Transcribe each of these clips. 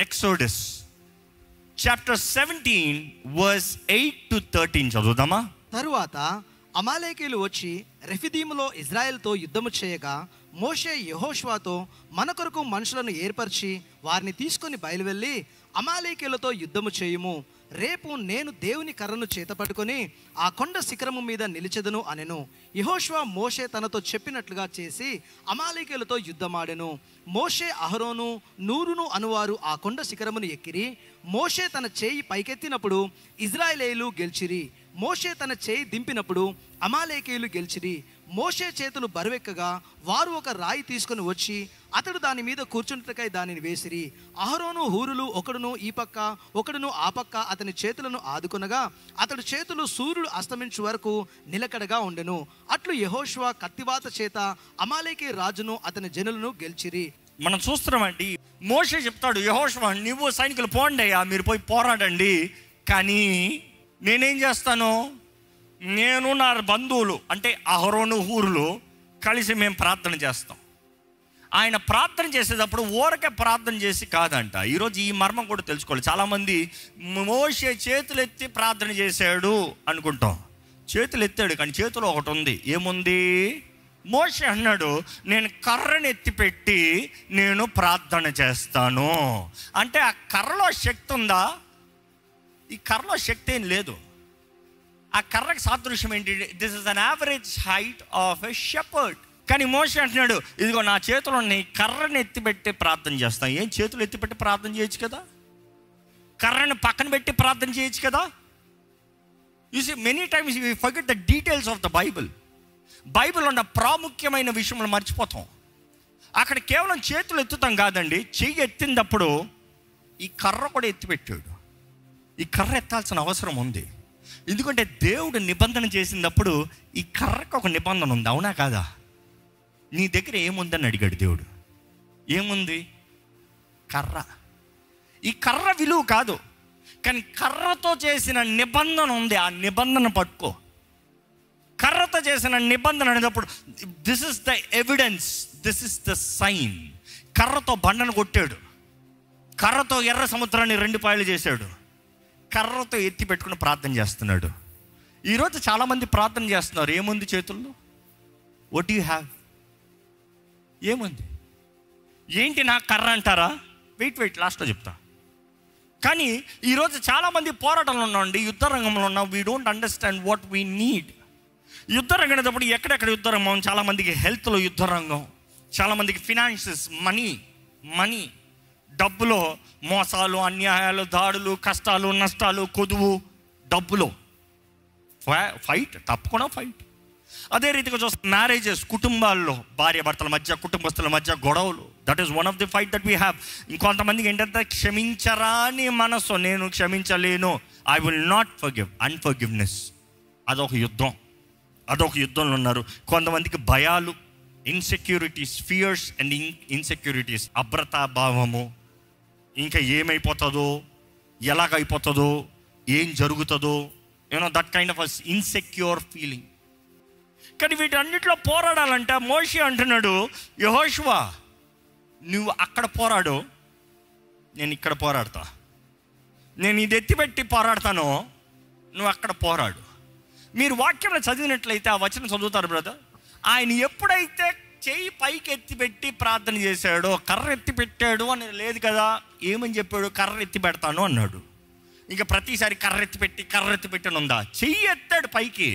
Exodus chapter 17 verse 8 to 13 చదువుదామా. తరువాత అమాలేకీయులు వచ్చి రెఫిదీములో ఇజ్రాయెల్తో యుద్ధము చేయగా మోషే యెహోషువతో, మన కొరకు మనుషులను ఏర్పరిచి వారిని తీసుకొని బయలువెళ్ళి అమాలేకీయులతో యుద్ధము చేయుము. రేపు నేను దేవుని కర్రను చేతపట్టుకొని ఆ కొండ శిఖరము మీద నిలిచెదను అనెను. యెహోషువ మోషే తనతో చెప్పినట్లుగా చేసి అమాలేకీయులతో యుద్ధమాడెను. మోషే, అహరోను, నూరును అనువారు ఆ కొండ శిఖరమును ఎక్కిరి. మోషే తన చేయి పైకెత్తినప్పుడు ఇజ్రాయేలీయులు గెలిచిరి. మోషే తన చేయి దింపినప్పుడు అమాలేకీయులు గెలిచిరి. మోషే చేతులు బరువెక్కగా వారు ఒక రాయి తీసుకొని వచ్చి అతడు దాని మీద కూర్చుంటకై దానిని వేసిరి. అహరోను, హూరులు ఒకడును ఈ పక్క ఒకడును ఆ పక్క అతని చేతులను ఆదుకొనగా అతడి చేతులు సూర్యుడు అస్తమించు వరకు నిలకడగా ఉండెను. అట్లు యెహోషువ కత్తివాత చేత అమాలేకీ రాజును అతని జనులను గెలిచిరి. మనం చూస్తున్నామండి, మోషే చెప్తాడు, యెహోషువ నువ్వు సైనికులు పోండి అయ్యా, మీరు పోయి పోరాడండి, కానీ నేనేం చేస్తాను, నేను నా బంధువులు అంటే అహరోను, హూరులు కలిసి మేము ప్రార్థన చేస్తాం. ఆయన ప్రార్థన చేసేటప్పుడు ఊరకే ప్రార్థన చేసి కాదంట. ఈరోజు ఈ మర్మం కూడా తెలుసుకోవాలి. చాలామంది మోషే చేతులు ఎత్తి ప్రార్థన చేశాడు అనుకుంటాం. చేతులు ఎత్తాడు, కానీ చేతిలో ఒకటి ఉంది. ఏముంది? మోషే అన్నాడు, నేను కర్రను ఎత్తిపెట్టి నేను ప్రార్థన చేస్తాను అంటే ఆ కర్రలో శక్తి ఉందా? ఈ కర్రలో శక్తి ఏం లేదు. ఆ కర్రకు సాదృశ్యం ఏంటి? This is an average height of a shepherd. కానీ మోషే అంటున్నాడు, ఇదిగో నా చేతులు ఉన్నాయి, కర్రను ఎత్తిపెట్టి ప్రార్థన చేస్తాను. ఏం చేతులు ఎత్తిపెట్టి ప్రార్థన చేయొచ్చు కదా, కర్రను పక్కన పెట్టి ప్రార్థన చేయొచ్చు కదా. You see many times we forget the details of the Bible. Bible ఉన్న ప్రాముఖ్యమైన విషయంలో మర్చిపోతాం. అక్కడ కేవలం చేతులు ఎత్తుతాం కాదండి, చెయ్యి ఎత్తినప్పుడు ఈ కర్ర కూడా ఎత్తిపెట్టాడు. ఈ కర్ర ఎత్తాల్సిన అవసరం ఉంది. ఎందుకంటే దేవుడు నిబంధన చేసినప్పుడు ఈ కర్రకు ఒక నిబంధన ఉంది, అవునా కాదా? నీ దగ్గర ఏముందని అడిగాడు దేవుడు. ఏముంది? కర్ర. ఈ కర్ర విలువ కాదు, కానీ కర్రతో చేసిన నిబంధన ఉంది. ఆ నిబంధన పట్టుకో. కర్రతో చేసిన నిబంధన అనేటప్పుడు this is the evidence, this is the sign. కర్రతో బండను కొట్టాడు, కర్రతో ఎర్ర సముద్రాన్ని 2 పాయలు చేశాడు, కర్రతో ఎత్తి పెట్టుకుని ప్రార్థన చేస్తున్నాడు. ఈరోజు చాలామంది ప్రార్థన చేస్తున్నారు. ఏముంది చేతుల్లో? What you have? ఏముంది? ఏంటి నా కర్ర అంటారా? వెయిట్ లాస్ట్లో చెప్తా. కానీ ఈరోజు చాలామంది పోరాటంలో ఉన్నామండి, యుద్ధ రంగంలో ఉన్నాం. We don't understand what we need. యుద్ధ రంగం అనేటప్పుడు ఎక్కడెక్కడ యుద్ధ రంగం? చాలామందికి హెల్త్లో యుద్ధ రంగం, చాలామందికి ఫినాన్షియస్, మనీ డబ్బులో మోసాలు, అన్యాయాలు, దాడులు, కష్టాలు, నష్టాలు, కొదువు, డబ్బులో ఫైట్, తప్పకుండా ఫైట్. అదే రీతిగా చూస్తే మ్యారేజెస్, కుటుంబాల్లో భార్యాభర్తల మధ్య, కుటుంబస్తుల మధ్య గొడవలు, that is one of the fight that we have. ఇంకొంతమందికి ఏంటంటే క్షమించరాని మనసు, నేను క్షమించలేను, I will not forgive, unforgiveness. అదొక యుద్ధంలో ఉన్నారు. కొంతమందికి భయాలు, ఇన్సెక్యూరిటీస్, ఫియర్స్ అండ్ ఇన్సెక్యూరిటీస్, అభద్రతాభావము, ఇంకా ఏమైపోతుందో, ఎలాగైపోతుందో, ఏం జరుగుతుందో, that kind of insecure feeling. కానీ వీటన్నిటిలో పోరాడాలంటే మోషే అంటున్నాడు, యెహోషువ నువ్వు అక్కడ పోరాడు, నేను ఇక్కడ పోరాడతా. నేను ఇది ఎత్తిపెట్టి పోరాడతాను, నువ్వు అక్కడ పోరాడు. మీరు వాక్యంలో చదివినట్లయితే ఆ వచనం చదువుతారు బ్రదర్. ఆయన ఎప్పుడైతే చెయ్యి పైకి ఎత్తి పెట్టి ప్రార్థన చేశాడో, కర్ర ఎత్తి పెట్టాడు అని లేదు కదా. ఏమని చెప్పాడు? కర్ర ఎత్తి పెడతాను అన్నాడు. ఇంకా ప్రతిసారి కర్ర ఎత్తి పెట్టి ఉందా? చెయ్యి ఎత్తాడు పైకి,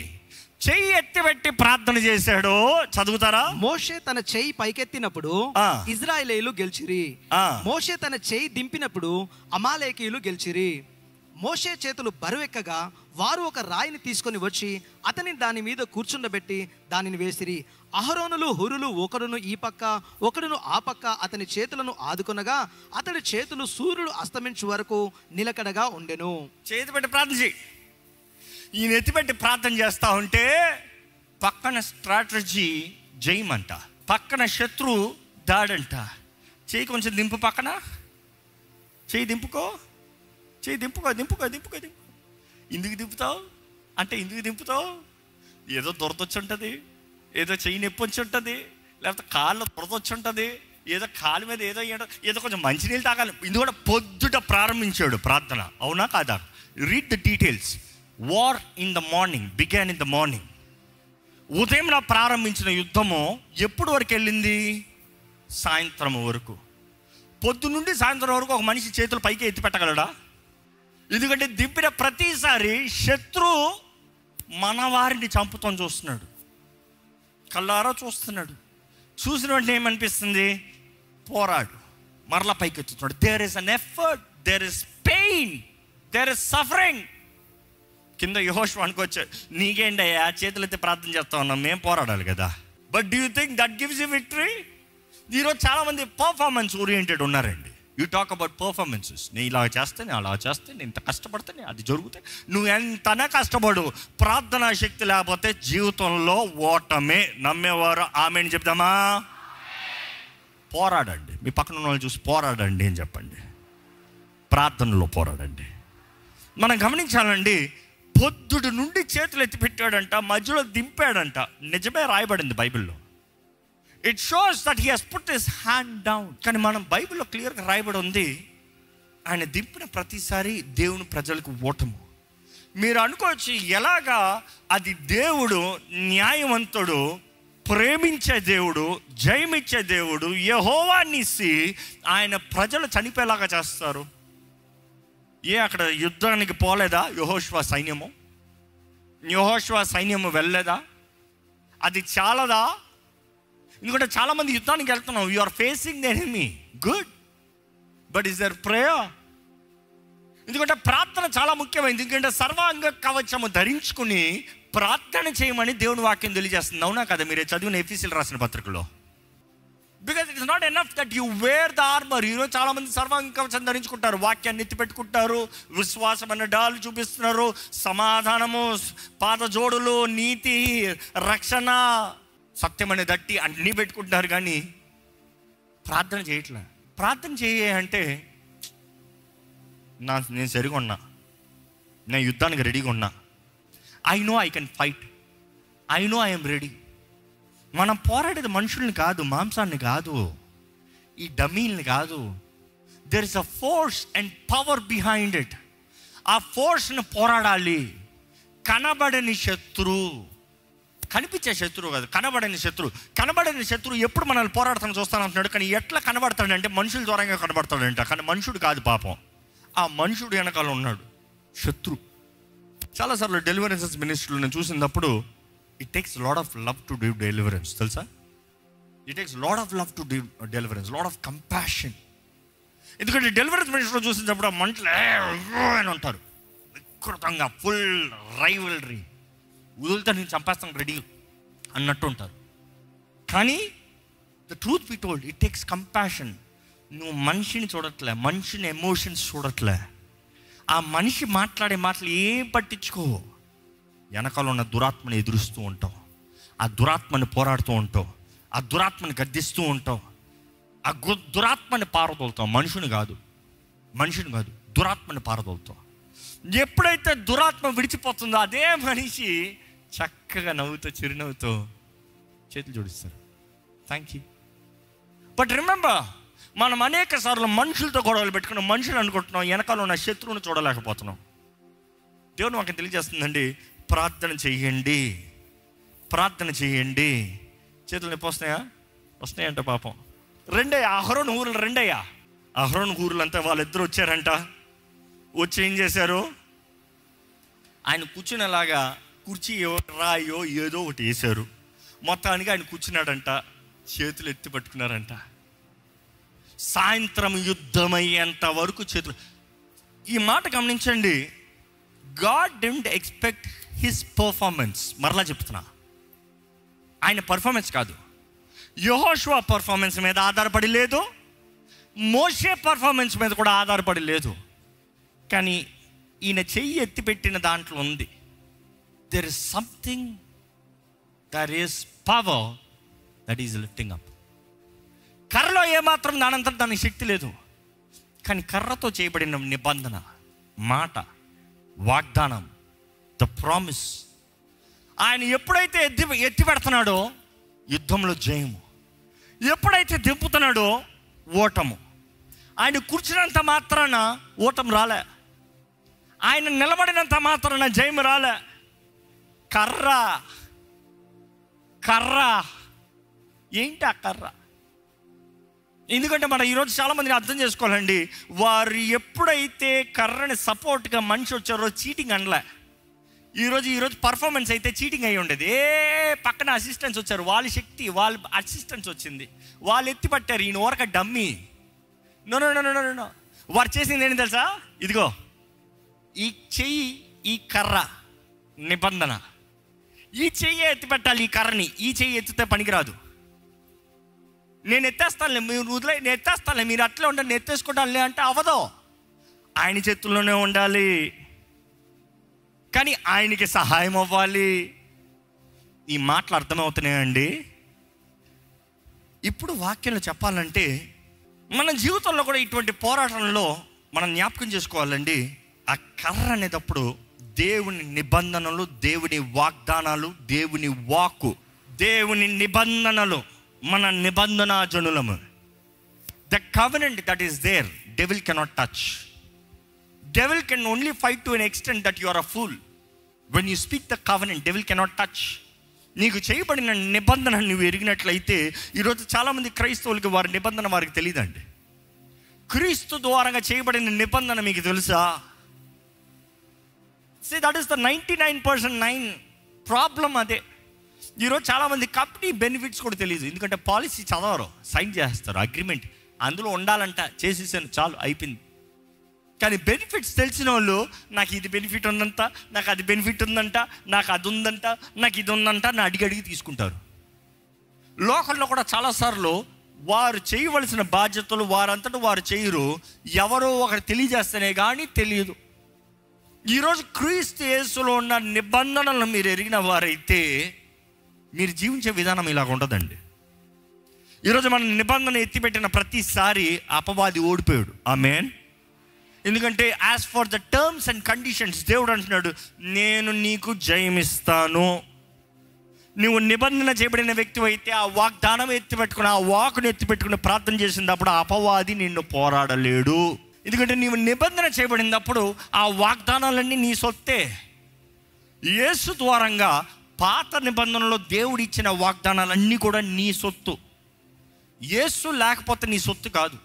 చెయ్యి ఎత్తి పెట్టి ప్రార్థన చేశాడు. చదువుతారా? మోషే తన చెయ్యి పైకెత్తినప్పుడు ఇజ్రాయేలీయులు గెలిచిరి. మోషే తన చెయ్యి దింపినప్పుడు అమాలేకీయులు గెలిచిరి. మోషే చేతులు బరువెక్కగా వారు ఒక రాయిని తీసుకొని వచ్చి అతని దాని మీద కూర్చుండబెట్టి దానిని వేసిరి. అహరోనులు, హూరులు ఒకడును ఈ పక్క ఒకడును ఆ పక్క అతని చేతులను ఆదుకొనగా అతడి చేతులు సూర్యుడు అస్తమించు వరకు నిలకడగా ఉండెను. చేతి పెట్టి ప్రార్థన చేయి. ఈయన ఎత్తిపెట్టి ప్రార్థన చేస్తా ఉంటే పక్కన స్ట్రాటజీ జయమంట, పక్కన శత్రు దాడంట. చేయి కొంచెం దింపు, పక్కన చేయి దింపుకో, దింపుకో. ఎందుకు దింపుతావు అంటే, ఎందుకు దింపుతావు? ఏదో దొరదొచ్చి ఉంటుంది, ఏదో చెయ్యి నొప్పి వచ్చి ఉంటుంది, లేకపోతే కాళ్ళు దొరదొచ్చి ఉంటుంది, ఏదో కాలు మీద ఏదో కొంచెం మంచినీళ్ళు తాగాలి. ఇది కూడా పొద్దుట ప్రారంభించాడు ప్రార్థన, అవునా కాదా? Read the details. War in the morning, began in the morning. ఉదయం ప్రారంభించిన యుద్ధము ఎప్పుడు వరకు వెళ్ళింది? సాయంత్రం వరకు. పొద్దు నుండి సాయంత్రం వరకు ఒక మనిషి చేతులు పైకి ఎత్తి పెట్టగలడా? ఎందుకంటే దింపిన ప్రతిసారి శత్రువు మన వారిని చంపుతాం చూస్తున్నాడు, కళ్ళారా చూస్తున్నాడు. చూసిన వెంటనే ఏమనిపిస్తుంది? పోరాడు, మరలా పైకి ఎత్తుతున్నాడు. There is an effort, there is pain, there is suffering. కింద యెహోషువ అనుకోవచ్చు, నీకేంటయ్యా చేతులు ఎత్తి ప్రార్థన చేస్తా ఉన్నాం, మేము పోరాడాలి కదా. But do you think that gives you victory? ఈరోజు చాలామంది పర్ఫార్మెన్స్ ఓరియంటెడ్ ఉన్నారండి. You talk about performances. నేను ఇలా చేస్తే, నేను అలా చేస్తే, నేను ఇంత కష్టపడితే అది జరుగుతాయి. నువ్వు ఎంతనే కష్టపడు, ప్రార్థనా శక్తి లేకపోతే జీవితంలో ఓటమే. నమ్మేవారు ఆమెను చెప్దామా? పోరాడండి. మీ పక్కన ఉన్న వాళ్ళు చూసి పోరాడండి అని చెప్పండి. ప్రార్థనలో పోరాడండి. మనం గమనించాలండి, పొద్దుడు నుండి చేతులు ఎత్తి పెట్టాడంట, మధ్యలో దింపాడంట. నిజమే రాయబడింది బైబిల్లో. It shows that he has put his hand down. కానీ మనం బైబిల్లో క్లియర్గా రాయబడి ఉంది, ఆయన దింపిన ప్రతిసారి దేవుని ప్రజలకు ఓటము. మీరు అనుకోవచ్చు ఎలాగా అది దేవుడు న్యాయవంతుడు, ప్రేమించే దేవుడు, జయమిచ్చే దేవుడు, యెహోవా నిస్సి ఆయన ప్రజలు చనిపోయేలాగా చేస్తారు. అక్కడ యుద్ధానికి పోలేదా యెహోషువ సైన్యము? యెహోషువ సైన్యము వెళ్ళలేదా? అది చాలదా? ఎందుకంటే చాలామంది యుద్ధానికి వెళ్తున్నాం, you are facing the enemy, good, but is there prayer? ఎందుకంటే ప్రార్థన చాలా ముఖ్యమైనది. ఎందుకంటే సర్వాంగ కవచము ధరించుకుని ప్రార్థన చేయమని దేవుని వాక్యం తెలియజేస్తుంది, అవునా కదా? మీరే చదివిన ఎఫెసీయులకు రాసిన పత్రికలో. Because it is not enough that you wear the armour. ఈరోజు చాలామంది సర్వాంగ కవచం ధరించుకుంటారు, వాక్యాన్ని ఎత్తి పెట్టుకుంటారు, విశ్వాసం అనే డాలు చూపిస్తున్నారు, సమాధానము, పాద జోడులు, నీతి, రక్షణ, సత్యం అనే దట్టి అన్నీ పెట్టుకుంటున్నారు. కానీ ప్రార్థన చేయట్లే. ప్రార్థన అంటే నేను సరిగా ఉన్నా, నేను యుద్ధానికి రెడీగా ఉన్నా, I know I can fight, I know I'm ready. మనం పోరాడేది మనుషుల్ని కాదు, మాంసాన్ని కాదు, ఈ డమ్మీల్ని కాదు. There is a force and power behind it. ఆ ఫోర్స్ని పోరాడాలి. కనబడని శత్రువు, కనిపించే శత్రువు కాదు, కనబడని శత్రువు. కనబడని శత్రువు ఎప్పుడు మనల్ని పోరాడుతాను చూస్తానంటున్నాడు. కానీ ఎట్లా కనబడతాడంటే మనుషుల ద్వారంగా కనబడతాడంట. కానీ మనుషుడు కాదు పాపం, ఆ మనుషుడు వెనకాల ఉన్నాడు శత్రువు. చాలాసార్లు డెలివరెన్సెస్ మినిస్ట్రీలో నేను చూసినప్పుడు it takes lot of love to do deliverance. తెలుసా? It takes lot of love to do deliverance, lot of compassion. ఎందుకంటే డెలివరెన్స్ మినిస్ట్రీలో చూసినప్పుడు ఆ మంటలు అని ఉంటారు, వికృతంగా, ఫుల్ రైవల్రీ, వదులుతా నేను చంపేస్తాను రెడీ అన్నట్టు ఉంటారు. కానీ the truth be told, it takes compassion. నువ్వు మనిషిని చూడట్లే, మనిషిని ఎమోషన్స్ చూడట్లే, ఆ మనిషి మాట్లాడే మాటలు ఏం పట్టించుకో. వెనకాల ఉన్న దురాత్మని ఎదురుస్తూ ఉంటావు, ఆ దురాత్మని పోరాడుతూ ఉంటావు, ఆ దురాత్మని గద్దిస్తూ ఉంటావు, ఆ దురాత్మని పారదోలుతావు. మనుషుని కాదు, దురాత్మని పారదోలుతావు. ఎప్పుడైతే దురాత్మ విడిచిపోతుందో అదే మనిషి చక్కగా నవ్వుతూ, చిరునవ్వుతో చేతులు జోడిస్తారు, థ్యాంక్ యూ. బట్ రిమెంబర్, మనం అనేక సార్లు మనుషులతో గొడవలు పెట్టుకున్నాం, మనుషులు అనుకుంటున్నాం, వెనకాల ఉన్న శత్రువును చూడలేకపోతున్నాం. దేవుడు మాకు తెలియజేస్తుందండి, ప్రార్థన చెయ్యండి, ప్రార్థన చెయ్యండి. చేతులు నొప్పి వస్తున్నాయంట పాపం. అహరోను ఊరులు రెండయ్యా. అహరోను ఊరులు అంతా వాళ్ళిద్దరు వచ్చారంట. వచ్చి ఏం చేశారు? ఆయన కూర్చునేలాగా కుర్చీ రాయో ఏదో ఒకటి వేశారు. మొత్తానికి ఆయన కూర్చున్నాడంట, చేతులు ఎత్తి పట్టుకున్నారంట. సాయంత్రం యుద్ధమయ్యేంత వరకు చేతులు. ఈ మాట గమనించండి, God didn't expect his performance. మరలా చెప్తున్నా, ఆయన పర్ఫార్మెన్స్ కాదు, యెహోషువ పర్ఫార్మెన్స్ మీద ఆధారపడి లేదు, మోషే పర్ఫార్మెన్స్ మీద కూడా ఆధారపడి లేదు. కానీ ఈయన చెయ్యి ఎత్తిపెట్టిన దాంట్లో ఉంది, there is something, there is power that is lifting up. కర్రలో ఏమాత్రం దానంతా దానికి శక్తి లేదు, కానీ కర్రతో చేయబడిన నిబంధన, మాట, వాగ్దానం, ద ప్రామిస్, ఆయన ఎప్పుడైతే ఎత్తి పెడుతున్నాడో యుద్ధంలో జయము. ఎప్పుడైతే దింపుతున్నాడో ఓటము. ఆయన కూర్చున్నంత మాత్రాన ఓటం రాలే, ఆయన నిలబడినంత మాత్రాన జయం రాలే. కర్ర ఏంటి ఆ కర్ర? ఎందుకంటే మనం ఈరోజు చాలామందిని అర్థం చేసుకోవాలండి. వారు ఎప్పుడైతే కర్రని సపోర్ట్గా మనిషి వచ్చారో చీటింగ్ అనలే. ఈరోజు పర్ఫార్మెన్స్ అయితే చీటింగ్ అయ్యి ఉండేది. పక్కన అసిస్టెంట్స్ వచ్చారు, వాళ్ళ శక్తి, వాళ్ళ అసిస్టెంట్స్ వచ్చింది, వాళ్ళు ఎత్తి పట్టారు, ఈయన ఓరక డమ్మీ. నో. వారు చేసింది ఏంటి తెలుసా? ఇదిగో ఈ చెయ్యి, ఈ కర్ర నిబంధన. ఈ చెయ్యి ఎత్తి పెట్టాలి, ఈ కర్రని. ఈ చెయ్యి ఎత్తితే పనికిరాదు. నేను ఎత్తేస్తానులే, మీరు వదిలే, నేను ఎత్తేస్తానులే, మీరు అట్లే ఉండాలి, నేను ఎత్తేసుకుంటానులే అంటే అవ్వదు. ఆయన చేతుల్లోనే ఉండాలి, కానీ ఆయనకి సహాయం అవ్వాలి. ఈ మాటలు అర్థమవుతున్నాయండి. ఇప్పుడు వాక్యంలో చెప్పాలంటే మన జీవితంలో కూడా ఇటువంటి పోరాటంలో మనం జ్ఞాపకం చేసుకోవాలండి. ఆ కర్ర అనేటప్పుడు దేవుని నిబంధనలు, దేవుని వాగ్దానాలు, దేవుని వాక్కు, దేవుని నిబంధనలు, మన నిబంధన జనులము. The covenant that is there, devil cannot touch. Devil can only fight to an extent that you are a fool. When you speak the covenant, devil cannot touch. నీకు చేయబడిన నిబంధన నువ్వు ఎరిగినట్లయితే, ఈరోజు చాలామంది క్రైస్తవులకి వారి నిబంధన వారికి తెలియదండి. క్రీస్తు ద్వారంగా చేయబడిన నిబంధన మీకు తెలుసా? That is the 99% problem. అదే ఈరోజు చాలామంది కంపెనీ బెనిఫిట్స్ కూడా తెలియదు. ఎందుకంటే పాలసీ చదవరు, సైన్ చేస్తారు, అగ్రిమెంట్ అందులో ఉండాలంట, చేసేసాను, చాలు అయిపోయింది. కానీ బెనిఫిట్స్ తెలిసిన వాళ్ళు, నాకు ఇది బెనిఫిట్ ఉందంట, నాకు అది బెనిఫిట్ ఉందంట, నాకు అది ఉందంట, నాకు ఇది ఉందంట అని అడిగి తీసుకుంటారు. లోకల్లో కూడా చాలాసార్లు వారు చేయవలసిన బాధ్యతలు వారంతటా వారు చేయరు, ఎవరో ఒకరు తెలియజేస్తేనే కానీ తెలియదు. ఈరోజు క్రీస్తు యేసులో ఉన్న నిబంధనలను మీరు ఎరిగిన వారైతే మీరు జీవించే విధానం ఇలాగ ఉంటుందండి. ఈరోజు మన నిబంధన ఎత్తిపెట్టిన ప్రతిసారి అపవాది ఓడిపోయాడు. ఆమేన్. ఎందుకంటే as for the terms and conditions దేవుడు అంటున్నాడు, నేను నీకు జయమిస్తాను. నువ్వు నిబంధన చేయబడిన వ్యక్తి అయితే ఆ వాగ్దానం ఎత్తిపెట్టుకుని, ఆ వాకును ఎత్తిపెట్టుకుని ప్రార్థన చేసినప్పుడు ఆ అపవాది నిన్ను పోరాడలేడు. ఎందుకంటే నీవు నిబంధన చేయబడినప్పుడు ఆ వాగ్దానాలన్నీ నీ సొత్తే. యేసు ద్వారంగా పాత నిబంధనలో దేవుడు ఇచ్చిన వాగ్దానాలన్నీ కూడా నీ సొత్తు. యేసు లేకపోతే నీ సొత్తు కాదు.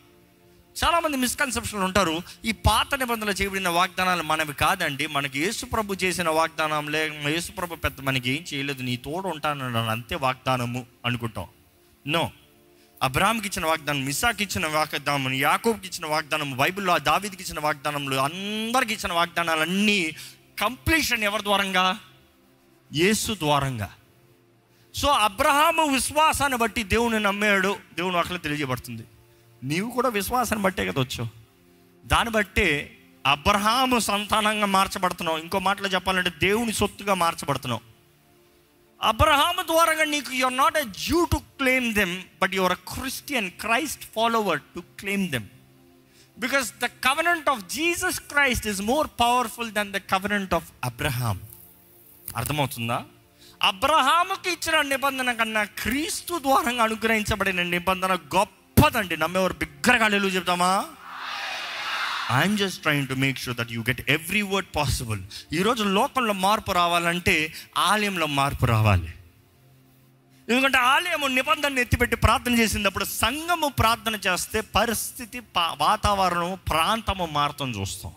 చాలామంది మిస్కన్సెప్షన్లు ఉంటారు, ఈ పాత నిబంధనలు చేయబడిన వాగ్దానాలు మనవి కాదండి, మనకి యేసు ప్రభు చేసిన వాగ్దానంలే, యేసు ప్రభు పెద్ద మనకి ఏం చేయలేదు, నీ తోడు ఉంటానన్నాడు అంతే వాగ్దానము అనుకుంటాం. నో, అబ్రాహాంకి ఇచ్చిన వాగ్దానం, ఇస్సాకి ఇచ్చిన వాగ్దానం, యాకోబుకి ఇచ్చిన వాగ్దానం, బైబిల్లో దావీదుకి ఇచ్చిన వాగ్దానంలో అందరికి ఇచ్చిన వాగ్దానాలన్నీ కంప్లీషన్ ఎవరి ద్వారంగా? యేసు ద్వారంగా. సో అబ్రహాము విశ్వాసాన్ని బట్టి దేవుని నమ్మాడు, దేవుని వాక్యం తెలియజేయబడుతుంది. నీవు కూడా విశ్వాసాన్ని బట్టే కదా వచ్చావు. దాన్ని బట్టే అబ్రహాము సంతానంగా మార్చబడుతున్నావు. ఇంకో మాటలో చెప్పాలంటే దేవుని సొత్తుగా మార్చబడుతున్నావు. అబ్రహాము ద్వారా నీకు you are not a Jew to claim them, but you are a Christian, Christ follower to claim them. Because the covenant of Jesus Christ is more powerful than the covenant of Abraham. అర్థమవుతుందా? అబ్రహాముకి ఇచ్చిన నిబంధన కన్నా క్రీస్తు ద్వారా అనుగ్రహించబడిన నిబంధన గొప్పదండి. నమ్మేవారు బిగ్గరగా హల్లెలూయా చెప్తామా? I'm just trying to make sure that you get every word possible. ఈరోజు లోకంలో మార్పు రావాలంటే ఆలయంలో మార్పు రావాలి. ఎందుకంటే ఆలయము నిబంధనను ఎత్తిపెట్టి ప్రార్థన చేసినప్పుడు సంఘము ప్రార్థన చేస్తే పరిస్థితి, వాతావరణం, ప్రాంతము మారుతం చూస్తాం.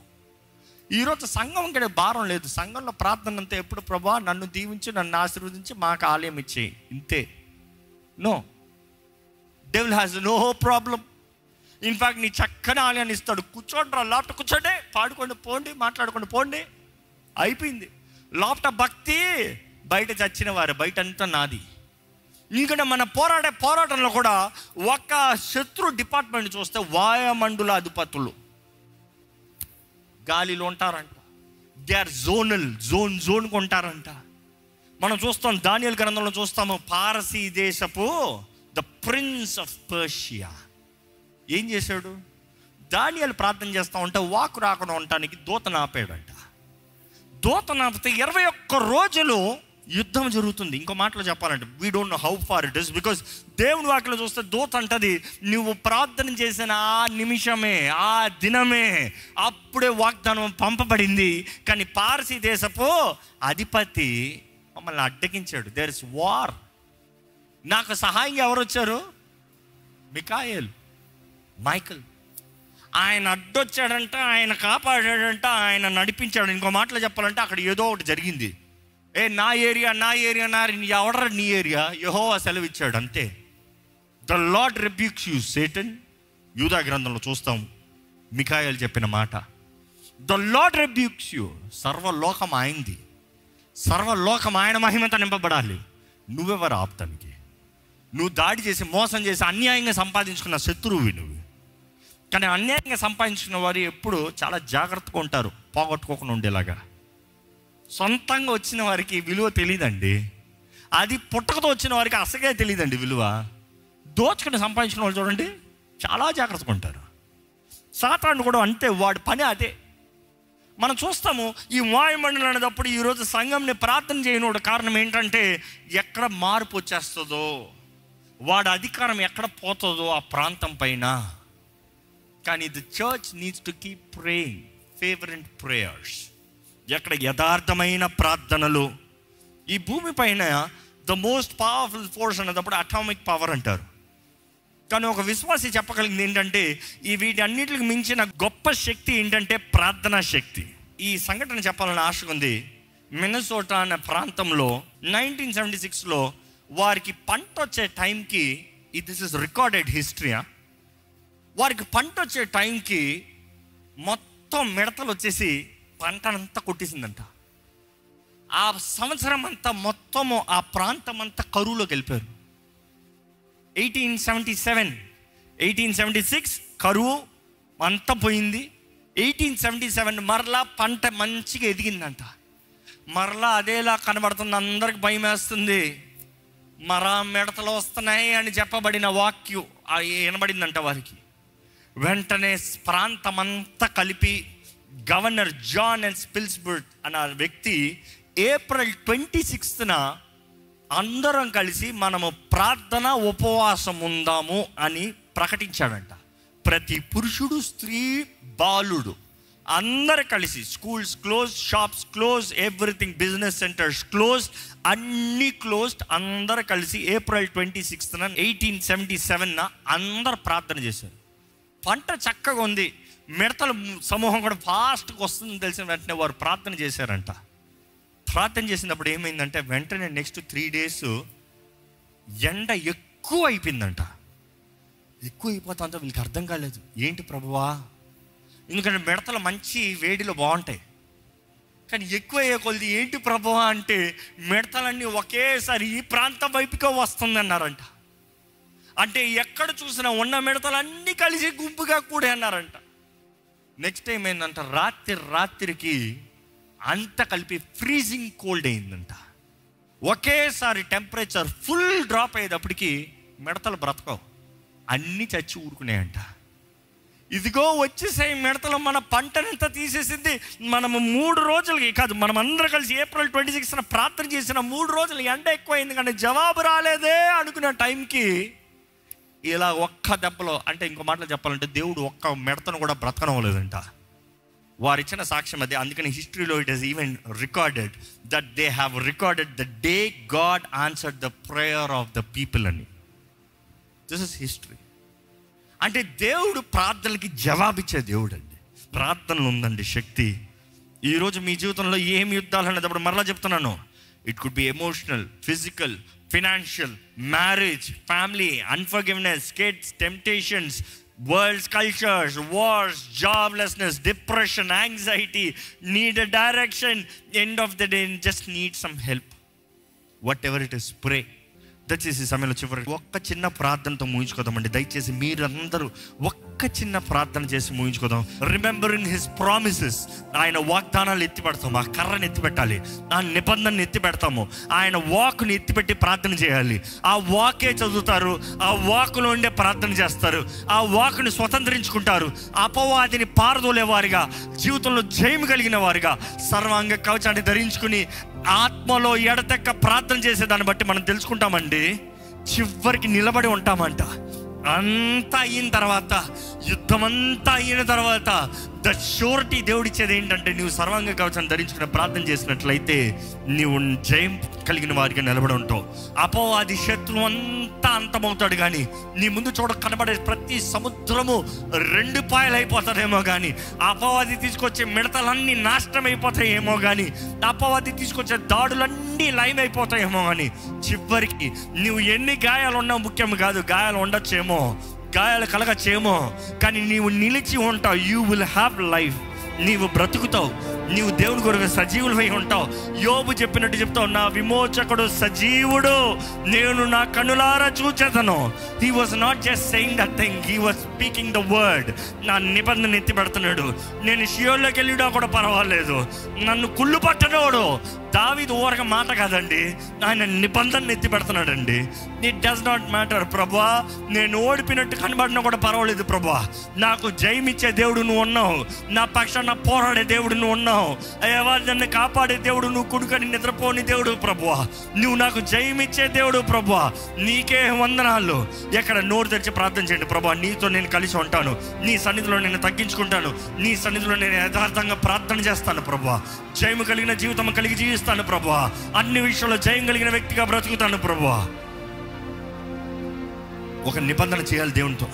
ఈరోజు సంఘం కంటే భారం లేదు. సంఘంలో ప్రార్థన అంతా ఎప్పుడు, ప్రభా నన్ను దీవించి, నన్ను ఆశీర్వదించి, మాకు ఆలయం ఇచ్చేయి, ఇంతే. No, devil has no problem. In fact నీ చక్కని ఆలయాన్ని ఇస్తాడు. కూర్చోండి, లాప్టాప్ కూర్చోండి, పాడుకోండి పోండి, మాట్లాడుకోండి పోండి, అయిపోయింది. లాప్టాప్ భక్తి బయట చచ్చిన వారు, బయట అంతా నాది. ఎందుకంటే మన పోరాటంలో కూడా ఒక శత్రు డిపార్ట్మెంట్ చూస్తే వాయుమండల అధిపతులు గాలిలో ఉంటారంట. దే ఆర్ జోన్కు ఉంటారంట. మనం చూస్తాం, దానియేలు గ్రంథంలో చూస్తాము, పారసీ దేశపు ద ప్రిన్స్ ఆఫ్ పర్షియా ఏం చేశాడు? దానియేలు ప్రార్థన చేస్తూ ఉంటే వాకు రాకుండా ఉండటానికి దూతను ఆపాడంట. దూతను ఆపితే 21 రోజులు యుద్ధం జరుగుతుంది. ఇంకో మాటలో చెప్పాలంటే we don't know how far it is, because దేవుని వాక్యలో చూస్తే దూత అంటది, నువ్వు ప్రార్థన చేసిన ఆ నిమిషమే, ఆ దినమే, అప్పుడే వాగ్దానం పంపబడింది. కానీ పారసీ దేశపు అధిపతి మమ్మల్ని అడ్డగించాడు. There is war. నాకు సహాయంగా ఎవరు వచ్చారు? మైకల్. ఆయన అడ్డొచ్చాడంట, ఆయన కాపాడాడంట, ఆయన నడిపించాడు. ఇంకో మాటలో చెప్పాలంటే అక్కడ ఏదో ఒకటి జరిగింది. నా ఏరియా ఎవడరా నీ ఏరియా? యెహోవా సెలవిచ్చాడు అంతే. The Lord rebukes you Satan. యూదా గ్రంథంలో చూస్తాం మిఖాయేలు చెప్పిన మాట. The Lord rebukes you. సర్వలోకం ఆయనది, సర్వలోకం ఆయన మహిమతో నింపబడాలి. నువ్వెవరు ఆపుతానికి? నువ్వు దాడి చేసి మోసం చేసి అన్యాయంగా సంపాదించుకున్న శత్రువువి నువ్వు. కానీ అన్యాయంగా సంపాదించుకున్న వారు ఎప్పుడు చాలా జాగ్రత్తగా ఉంటారు, పోగొట్టుకోకుండా ఉండేలాగా. సొంతంగా వచ్చిన వారికి విలువ తెలియదండి. అది పుట్టకతో వచ్చిన వారికి అసలే తెలియదండి విలువ. దోచుకుని సంపాదించిన వాళ్ళు చూడండి చాలా జాగ్రత్తగా ఉంటారు. సాతాను కూడా అంతే, వాడి పని అదే. మనం చూస్తాము ఈ వాయుమండలం అనేటప్పుడు ఈరోజు సంఘంని ప్రార్థన చేయనోడు కారణం ఏంటంటే ఎక్కడ మార్పు వచ్చేస్తుందో, వాడి అధికారం ఎక్కడ పోతుందో ఆ ప్రాంతం పైన. కానీ the church needs to keep praying fervent prayers. ఎక్కడ యథార్థమైన ప్రార్థనలు. ఈ భూమి పైన ద మోస్ట్ పవర్ఫుల్ ఫోర్స్ అనేటప్పుడు అటామిక్ పవర్ అంటారు. కానీ ఒక విశ్వాసి చెప్పగలిగింది ఏంటంటే ఈ వీటన్నిటికి మించిన గొప్ప శక్తి ఏంటంటే ప్రార్థనా శక్తి. ఈ సంఘటన చెప్పాలని ఆశగా ఉంది. మినసోటా అనే ప్రాంతంలో 1976లో వారికి పంట వచ్చే టైంకి, దిస్ ఇస్ రికార్డెడ్ హిస్టరీ, వారికి పంట వచ్చే టైంకి మొత్తం మిడతలు వచ్చేసి పంటనంతా కొట్టేసిందంట. ఆ సంవత్సరం అంతా మొత్తము ఆ ప్రాంతం అంతా కరువులోకి వెళ్ళిపోయారు. 1876 కరువు అంతా పోయింది. 1877 మరలా పంట మంచిగా ఎదిగిందంట. మరలా అదేలా కనబడుతుంది, అందరికి భయం వేస్తుంది. మిడతలు వస్తున్నాయి అని చెప్పబడిన వాక్యం వినబడిందంట వారికి. వెంటనే ప్రాంతమంతా కలిపి గవర్నర్ జాన్ అండ్ స్పిల్స్బర్గ్ అన్న వ్యక్తి ఏప్రిల్ 26న అందరం కలిసి మనము ప్రార్థన ఉపవాసం ఉందాము అని ప్రకటించాడంట. ప్రతి పురుషుడు, స్త్రీ, బాలుడు అందరు కలిసి, schools close, shops close, everything, business centres close, అన్నీ క్లోజ్డ్. అందరు కలిసి ఏప్రిల్ 26న 1877న అందరు ప్రార్థన చేశారు. పంట చక్కగా ఉంది, మిడతల సమూహం కూడా ఫాస్ట్గా వస్తుందని తెలిసిన వెంటనే వారు ప్రార్థన చేశారంట. ప్రార్థన చేసినప్పుడు ఏమైందంటే వెంటనే నెక్స్ట్ 3 days ఎండ ఎక్కువ అయిపోయిందంట. ఎక్కువ అయిపోతా వీళ్ళకి అర్థం కాలేదు, ఏంటి ప్రభువా, ఎందుకంటే మిడతలు మంచి వేడిలో బాగుంటాయి. కానీ ఎక్కువ అయ్యే కొద్ది ఏంటి ప్రభువా అంటే మిడతలన్నీ ఒకేసారి ఈ ప్రాంతం వైపుగా వస్తుంది అన్నారంట. అంటే ఎక్కడ చూసినా ఉన్న మిడతలన్నీ కలిసి గుంపుగా కూడే అన్నారంట. నెక్స్ట్ టైం ఏంటంట, రాత్రికి అంత కలిపి ఫ్రీజింగ్ కోల్డ్ అయిందంట. ఒకేసారి టెంపరేచర్ ఫుల్ డ్రాప్ అయ్యేటప్పటికి మిడతలు బ్రతకవు, అన్నీ చచ్చి ఊరుకున్నాయంట. ఇదిగో వచ్చేసాయి మిడతలు, మన పంటనంతా తీసేసింది. మనము 3 రోజులకి కాదు, మనం అందరం కలిసి ఏప్రిల్ 26న ప్రార్థన చేసిన 3 రోజులు ఎండ ఎక్కువైంది కానీ జవాబు రాలేదే అనుకున్న టైంకి ఇలా ఒక్క దెబ్బలో, అంటే ఇంకో మాటలు చెప్పాలంటే దేవుడు ఒక్క మిడతను కూడా బ్రతకనవ్వలేదంట. వారు ఇచ్చిన సాక్ష్యం అది. అందుకని హిస్టరీలో it is even recorded that they have recorded the day God answered the prayer of the people అని. This is history. అంటే దేవుడు ప్రార్థనలకి జవాబిచ్చే దేవుడు అండి. ప్రార్థనలు ఉందండి శక్తి. ఈరోజు మీ జీవితంలో ఏమి యుద్ధాలు అనేటప్పుడు మరలా చెప్తున్నాను, it could be emotional, physical, financial, marriage, family, unforgiveness, kids, temptations, world's cultures, wars, joblessness, depression, anxiety, need a direction, end of the day just need some help. Whatever it is, pray. దయచేసి సమయంలో చివరికి ఒక్క చిన్న ప్రార్థనతో ముగించుకోదామండి. దయచేసి మీరందరూ ఒక్క చిన్న ప్రార్థన చేసి ముగించుకోదాం. Remembering his promises. ఆయన వాగ్దానాలు ఎత్తిపెడతాము, ఆ కర్రను ఎత్తిపెట్టాలి, ఆ నిబంధనను ఎత్తిపెడతాము, ఆయన వాక్ని ఎత్తిపెట్టి ప్రార్థన చేయాలి. ఆ వాకే చదువుతారు, ఆ వాకులో ఉండే ప్రార్థన చేస్తారు, ఆ వాకుని స్వతంత్రించుకుంటారు. అపవాదిని పారదోలేవారిగా, జీవితంలో జయం కలిగిన వారిగా, సర్వాంగ కవచాన్ని ధరించుకుని ఆత్మలో ఎడతెక్క ప్రార్థన చేసేదాన్ని బట్టి మనం తెలుసుకుంటామండి, చివరికి నిలబడి ఉంటామంట. అంతా అయిన తర్వాత, యుద్ధం అంతా అయిన తర్వాత ద షూరిటీ దేవుడిచ్చేది ఏంటంటే, నీవు సర్వాంగ కవచాన్ని ధరించుకుని ప్రార్థన చేసినట్లయితే నీవు జయం కలిగిన వారిగా నిలబడి ఉంటావు. అపవాది శత్రువు అంతా అంతమవుతాడు, కానీ నీ ముందు కనబడే ప్రతి సముద్రము 2 పాయలు అయిపోతారేమో, కానీ అపవాది తీసుకొచ్చే మిడతలన్నీ నాశనం అయిపోతాయేమో, కానీ అపవాది తీసుకొచ్చే దాడులన్నీ లైవ్ అయిపోతాయేమో, కానీ చివరికి నువ్వు ఎన్ని గాయాలు ఉన్నా ముఖ్యం కాదు. గాయాలు ఉండొచ్చేమో, గాయాలు కలగచ్చేమో, కానీ నీవు నిలిచి ఉంటావు. You will have life. నీవు బ్రతుకుతావు, నీవు దేవుని కొరకు సజీవులమై ఉంటావు. యోబు చెప్పినట్టు చెప్తావు, నా విమోచకుడు సజీవుడు, నేను నా కనులారా చూచేదను. He was not just saying that thing, he was speaking the word. నా నిబంధన ఎత్తి పెడుతున్నాడు. నేను షియోల్లోకి వెళ్ళినా కూడా పర్వాలేదు, నన్ను కుళ్ళు పట్టనోడు. దావీదు ఊరక మాట కాదండి, ఆయన నిబంధన ఎత్తి పెడుతున్నాడండి. ఇట్ డస్ నాట్ మ్యాటర్ ప్రభువా, నేను ఓడిపోయినట్టు కనబడినా కూడా పర్వాలేదు ప్రభువా, నాకు జయమిచ్చే దేవుడు నువ్వు ఉన్నావు, నా పక్షాన పోరాడే దేవుడు నువ్వు ఉన్నావు. అయ్యా, నన్ను కాపాడే దేవుడు నువ్వు, కుడుకని నిద్రపోని దేవుడు ప్రభువా, నువ్వు నాకు జయమిచ్చే దేవుడు ప్రభువా, నీకే వందనాలు. ఎక్కడ నోరు తెరిచి ప్రార్థన చేయండి. ప్రభువా, నీతో నేను కలిసి ఉంటాను, నీ సన్నిధిలో నేను తగ్గించుకుంటాను, నీ సన్నిధిలో నేను యథార్థంగా ప్రార్థన చేస్తాను ప్రభువా, జయము కలిగిన జీవితం కలిగి జీవిస్తాను ప్రభువా, అన్ని విషయంలో జయం కలిగిన వ్యక్తిగా బ్రతుకుతాను ప్రభువా. ఒక నిబంధన చేయాలి దేవునితో,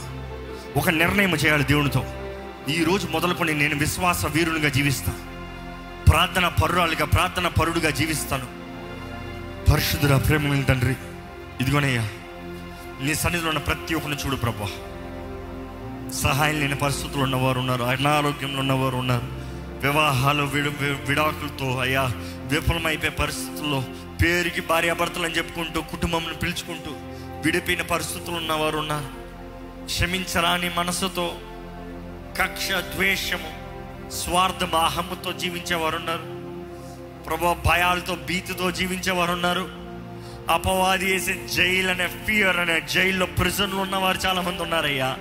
ఒక నిర్ణయం చేయాలి దేవునితో. ఈరోజు మొదలుకొని నేను విశ్వాస వీరునిగా జీవిస్తాను, ప్రార్థన పరురాలుగా, ప్రార్థన పరుడుగా జీవిస్తాను. పరిశుద్ధుడా, ప్రేమ తండ్రి, ఇదిగోనయ్యా నీ సన్నిధిలో ఉన్న ప్రతి ఒక్కరిని చూడు ప్రభువా. సహాయం లేని పరిస్థితులు ఉన్నవారు ఉన్నారు, అనారోగ్యంలో ఉన్నవారు ఉన్నారు, వివాహాలు విడాకులతో అయ్యా విఫలమైపోయే పరిస్థితుల్లో, పేరుకి భార్యాభర్తలు అని చెప్పుకుంటూ కుటుంబంను పిలుచుకుంటూ విడిపోయిన పరిస్థితులు ఉన్నవారు ఉన్నారు. క్షమించరాని మనసుతో, కక్ష, ద్వేషము, స్వార్థం, అహముతో జీవించేవారు ఉన్నారు ప్రభువా. భయాలతో, భీతితో జీవించేవారు ఉన్నారు. అపవాది వేసే జైలు అనే ఫియర్ అనే జైల్లో, ప్రిజన్లో ఉన్నవారు చాలామంది ఉన్నారయ్యా.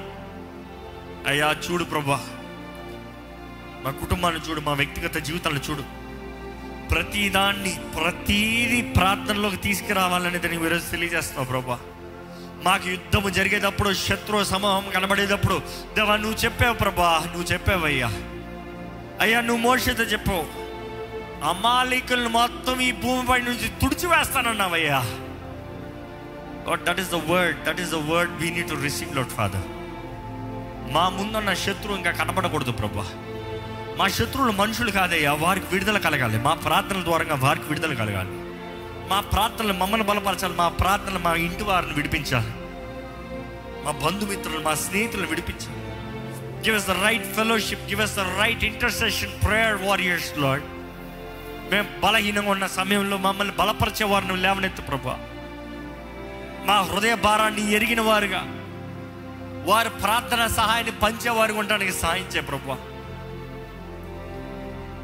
అయ్యా చూడు ప్రభువా, మా కుటుంబాన్ని చూడు, మా వ్యక్తిగత జీవితాలను చూడు. ప్రతీది ప్రార్థనలోకి తీసుకురావాలనేది నీవు ఈరోజు తెలియజేస్తున్నావు ప్రభా. మాకు యుద్ధము జరిగేటప్పుడు, శత్రు సమూహం కనబడేటప్పుడు దేవా నువ్వు చెప్పావు ప్రభా, నువ్వు చెప్పావయ్యా. అయ్యా నువ్వు మోషేతో చెప్పావు, అమాలేకులను మొత్తం ఈ భూమిపై నుంచి తుడిచివేస్తానన్నావయ్యా. That is the word we need to receive Lord Father. మా ముందున్న శత్రువు ఇంకా కనబడకూడదు ప్రభా. మా శత్రువులు మనుషులు కాదయ్యా, వారికి విడుదల కలగాలి. మా ప్రార్థనల ద్వారా వారికి విడుదల కలగాలి. మా ప్రార్థనలు మమ్మల్ని బలపరచాలి. మా ప్రార్థనలు మా ఇంటి వారిని విడిపించాలి, మా బంధుమిత్రులు, మా స్నేహితులను విడిపించాలి. Give us the right fellowship, give us the right intercession prayer warriors Lord. మేము బలహీనంగా ఉన్న సమయంలో మమ్మల్ని బలపరిచే వారిని లేవనెత్తు ప్రభా. మా హృదయ భారాన్ని ఎరిగిన వారుగా, వారి ప్రార్థన సహాయాన్ని పంచేవారుగా ఉండడానికి సహాయం చేయ ప్రభా.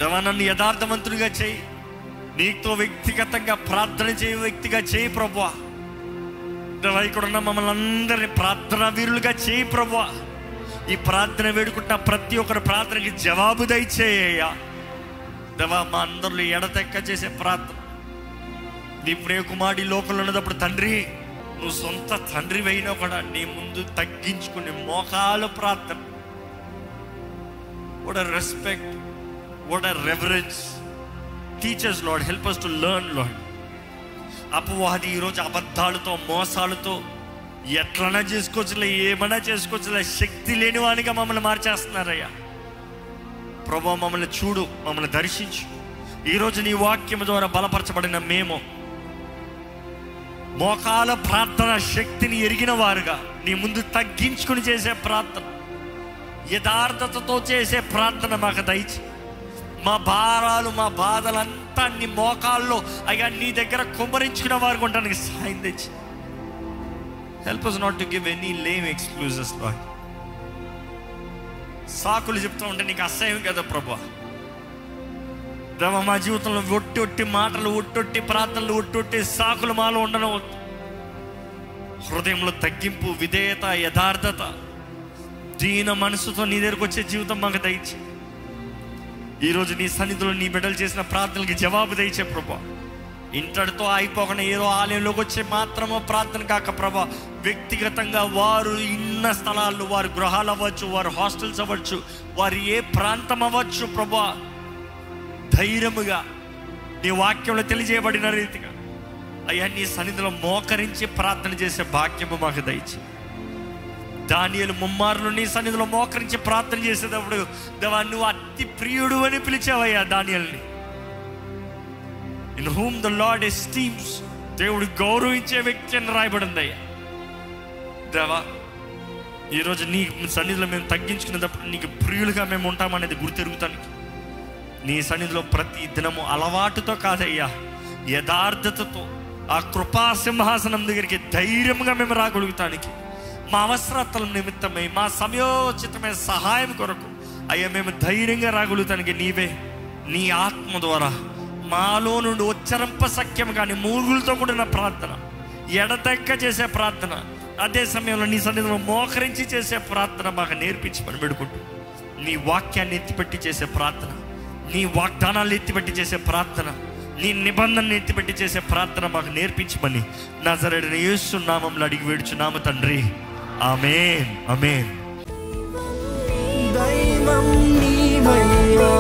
దేవా నన్ను యథార్థవంతుడిగా చేయి, నీతో వ్యక్తిగతంగా ప్రార్థన చేయ వ్యక్తిగా చేయి ప్రభువా. దేవా ఇక్కడ ఉన్న మమ్మల్ని అందరినీ ప్రార్థన వీరులుగా చేయి ప్రభువా. ఈ ప్రార్థన వేడుకుంటున్న ప్రతి ఒక్కరి ప్రార్థనకి జవాబు దయచేయ్యా దేవా. మా అందరిలో ఎడతెక్క చేసే ప్రార్థన, నీ ప్రియకుమారుడి లోకంలో ఉన్నప్పుడు తండ్రి, నువ్వు సొంత తండ్రి అయినా కూడా నీ ముందు తగ్గించుకునే మోకాలు ప్రార్థన. What a respect, what a reverence. Teach us Lord, help us to learn Lord. అపవాది ఈరోజు అబద్ధాలతో, మోసాలతో ఎట్లన్నా చేసుకోవచ్చులే, ఏమన్నా చేసుకోవచ్చులే, శక్తి లేని వానిగా మమ్మల్ని మార్చేస్తున్నారయ్యా. ప్రభువా మమ్మల్ని చూడు, మమ్మల్ని దర్శించు. ఈరోజు నీ వాక్యం ద్వారా బలపరచబడిన మేము మోకాల ప్రార్థన శక్తిని ఎరిగిన వారుగా నీ ముందు తగ్గించుకుని చేసే ప్రార్థన, యథార్థతతో చేసే ప్రార్థన మాకు దయచి. మా భారాలు, మా బాధలంతా నీ మోకాల్లో అయ్యా నీ దగ్గర కుమ్మరించుకున్న వారికి ఉండడానికి సహాయం తెచ్చి. Help us not to give any lame excuses Lord. సాకులు చెప్తూ ఉంటే నీకు అసహ్యం కదా ప్రభా. దేవా మా జీవితంలో ఒట్టొట్టి మాటలు, ఒట్టొట్టి ప్రార్థనలు, ఒట్టొట్టి సాకులు మాలో ఉండడం. హృదయంలో తగ్గింపు, విధేయత, యథార్థత, దీన మనసుతో నీ దగ్గరకు వచ్చే జీవితం మాకు దయచి. ఈరోజు నీ సన్నిధిలో నీ బిడ్డలు చేసిన ప్రార్థనలకి జవాబు దయచే ప్రభా. ఇంతటితో అయిపోకుండా ఏదో ఆలయంలోకి వచ్చే మాత్రమే ప్రార్థన కాక ప్రభా, వ్యక్తిగతంగా వారు ఇన్న స్థలాల్లో, వారి గృహాలు అవ్వచ్చు, వారి హాస్టల్స్ అవ్వచ్చు, వారి ఏ ప్రాంతం అవ్వచ్చు ప్రభా, ధైర్యముగా నీ వాక్యంలో తెలియజేయబడిన రీతిగా అయ్యా నీ సన్నిధిలో మోకరించి ప్రార్థన చేసే భాగ్యము మాకు దయచేయి. దానియేలు ముమ్మారులు నీ సన్నిధిలో మోకరించి ప్రార్థన చేసేటప్పుడు దేవా నువ్వు అతి ప్రియుడు అని పిలిచావయ్యా దానియేలుని. In whom the lord esteems, దేవుడు గౌరవించే వ్యక్తి అని రాయబడింది అయ్యా. దేవా ఈరోజు నీ సన్నిధిలో మేము తగ్గించుకునేటప్పుడు నీకు ప్రియులుగా మేము ఉంటామనేది గుర్తెరుగుతానికి నీ సన్నిధిలో ప్రతి దినము అలవాటుతో కాదయ్యా, యథార్థతతో ఆ కృపా సింహాసనం దగ్గరికి ధైర్యంగా మేము రాగలుగుతానికి, మా అవసరతల నిమిత్తమై, మా సమయోచితమైన సహాయం కొరకు అయ్యా మేము ధైర్యంగా రాగలుగుతానికి నీవే నీ ఆత్మ ద్వారా మాలో నుండి ఉచ్చరింప సఖ్యం కానీ మూగులతో కూడిన ప్రార్థన, ఎడతెక్క చేసే ప్రార్థన, అదే సమయంలో నీ సన్నిధిలో మోకరించి చేసే ప్రార్థన మాకు నేర్పించి పని పెడుకుంటూ, నీ వాక్యాన్ని ఎత్తిపెట్టి చేసే ప్రార్థన, నీ వాగ్దానాలు ఎత్తిపెట్టి చేసే ప్రార్థన, నీ నిబంధనలు ఎత్తిపెట్టి చేసే ప్రార్థన మాకు నేర్పించమని నజరేయుడైన యేసు నామములో అడిగి వేడుచున్నాము తండ్రి. ఆమేన్, ఆమేన్. దైవం నీవయ్యా.